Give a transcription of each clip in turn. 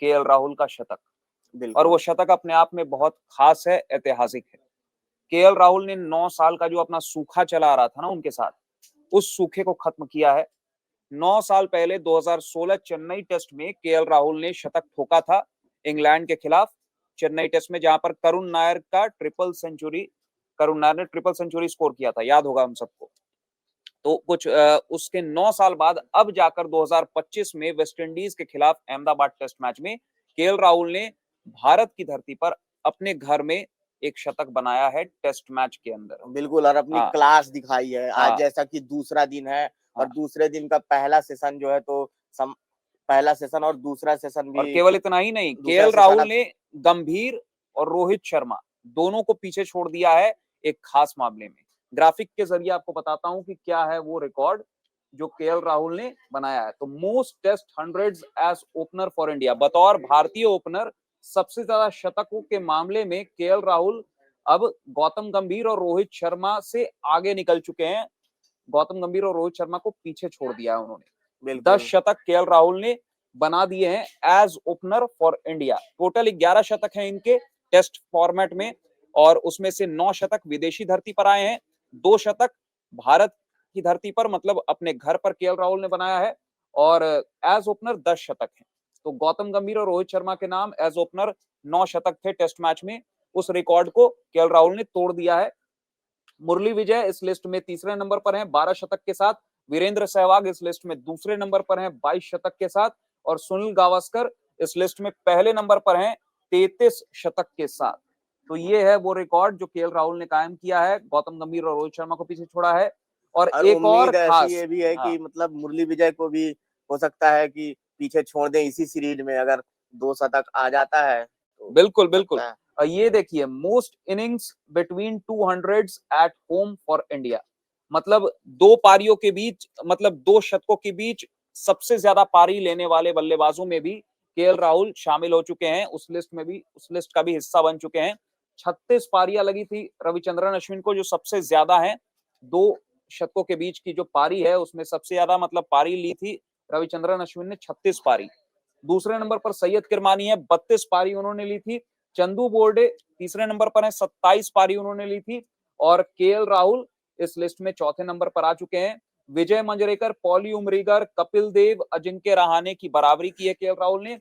KL Rahul का शतक, और बिल्कुल। वो शतक अपने आप में बहुत खास है, ऐतिहासिक है। केएल राहुल ने 9 साल का जो अपना सूखा चला आ रहा था ना उनके साथ, उस सूखे को खत्म किया है। 9 साल पहले 2016 चेन्नई टेस्ट में केएल राहुल ने शतक ठोका था इंग्लैंड के खिलाफ, चेन्नई टेस्ट में, जहां पर करुण नायर ने ट्रिपल सेंचुरी स्कोर किया था, याद होगा हम सबको। तो कुछ उसके 9 साल बाद अब जाकर 2025 में वेस्टइंडीज के खिलाफ अहमदाबाद टेस्ट मैच में केएल राहुल ने भारत की धरती पर अपने घर में एक शतक बनाया है टेस्ट मैच के अंदर। बिल्कुल, और अपनी हाँ क्लास दिखाई है। आज हाँ जैसा कि दूसरा दिन है और हाँ। दूसरे दिन का पहला सेशन जो है तो पहला सेशन और दूसरा सेशन और भी, केवल इतना ही नहीं, दूसरा केएल सेशन राहुल अब ने गंभीर और रोहित शर्मा दोनों को पीछे छोड़ दिया है एक खास मामले में। ग्राफिक के जरिए आपको बताता हूं कि क्या है वो रिकॉर्ड जो केएल राहुल ने बनाया है। तो most test hundreds as opener for India, बतौर भारतीय ओपनर सबसे ज्यादा शतकों के मामले में केएल राहुल अब गौतम गंभीर और रोहित शर्मा से आगे निकल चुके हैं। गौतम गंभीर और रोहित शर्मा को पीछे छोड़ दिया है उन्होंने। 10 बिल्कुल। शतक केएल राहुल ने बना दिए हैं as opener for India. Total 11 शतक हैं इनके टेस्ट फॉर्मेट में, और उसमें से 9 शतक विदेशी धरती पर आए हैं, 2 शतक भारत की धरती पर, मतलब अपने घर पर केएल राहुल ने बनाया है, और एज ओपनर 10 शतक हैं। तो गौतम गंभीर और रोहित शर्मा के नाम एज ओपनर 9 शतक थे टेस्ट मैच में। उस रिकॉर्ड को केएल राहुल ने तोड़ दिया है। मुरली विजय इस लिस्ट में तीसरे नंबर पर हैं 12 शतक के साथ। वीरेंद्र सहवाग इस लिस्ट में दूसरे नंबर पर हैं 22 शतक के साथ, और सुनील गावस्कर इस लिस्ट में पहले नंबर पर हैं 33 शतक के साथ। तो ये है वो रिकॉर्ड जो केएल राहुल ने कायम किया है, गौतम गंभीर और रोहित शर्मा को पीछे छोड़ा है। और और एक और उम्मीद ऐसी खास, ये भी है हाँ कि मतलब मुरली विजय को भी हो सकता है कि पीछे छोड़ दें इसी सीरीज में, अगर 2 शतक आ जाता है तो बिल्कुल हो बिल्कुल। सकता है। और ये देखिए, most innings between 200s at home for India, मतलब दो पारियों के बीच, मतलब दो शतकों के बीच सबसे ज्यादा पारी लेने वाले बल्लेबाजों में भी केएल राहुल शामिल हो चुके हैं। उस लिस्ट में भी, उस लिस्ट का भी हिस्सा बन चुके हैं। 36 पारियां लगी थी रविचंद्रन अश्विन को, जो सबसे ज्यादा है। दो शतकों के बीच की जो पारी है उसमें सबसे ज्यादा मतलब पारी ली थी रविचंद्रन अश्विन ने, 36 पारी। दूसरे नंबर पर सैयद किरमानी है, 32 पारी उन्होंने ली थी। चंदू बोर्डे तीसरे नंबर पर है, 27 पारी उन्होंने ली थी। और केएल राहुल इस लिस्ट में चौथे नंबर पर आ चुके हैं। विजय मंजरेकर, पॉली उमरीगर, कपिल देव, अजिंक्य रहाणे की बराबरी की है केएल राहुल ने।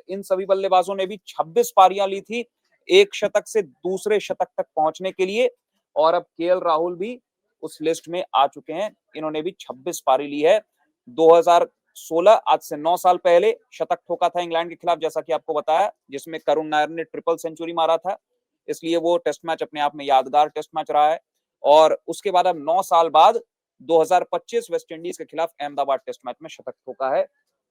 इन सभी बल्लेबाजों ने भी 26 पारियां ली थी एक शतक से दूसरे शतक तक पहुंचने के लिए, और अब केएल राहुल भी उस लिस्ट में आ चुके हैं। इन्होंने भी 26 पारी ली है। 2016, आज से 9 साल पहले शतक ठोका था इंग्लैंड के खिलाफ, जैसा कि आपको बताया, जिसमें करुण नायर ने ट्रिपल सेंचुरी मारा था, इसलिए वो टेस्ट मैच अपने आप में यादगार टेस्ट मैच रहा है। और उसके बाद अब 9 साल बाद 2025 वेस्टइंडीज के खिलाफ अहमदाबाद टेस्ट मैच में शतक ठोका है।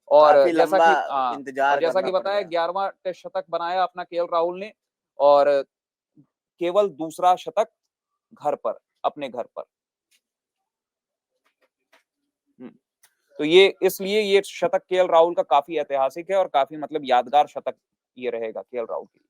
और काफी जैसा लंबा कि और इंतजार जैसा करना कि पड़ बताया, गया। 11वां टेस्ट शतक बनाया अपना केएल राहुल ने, और केवल दूसरा शतक घर पर, अपने घर पर। तो ये इसलिए ये शतक केएल राहुल का काफी ऐतिहासिक है और काफी मतलब यादगार शतक ये रहेगा केएल राहुल के लिए।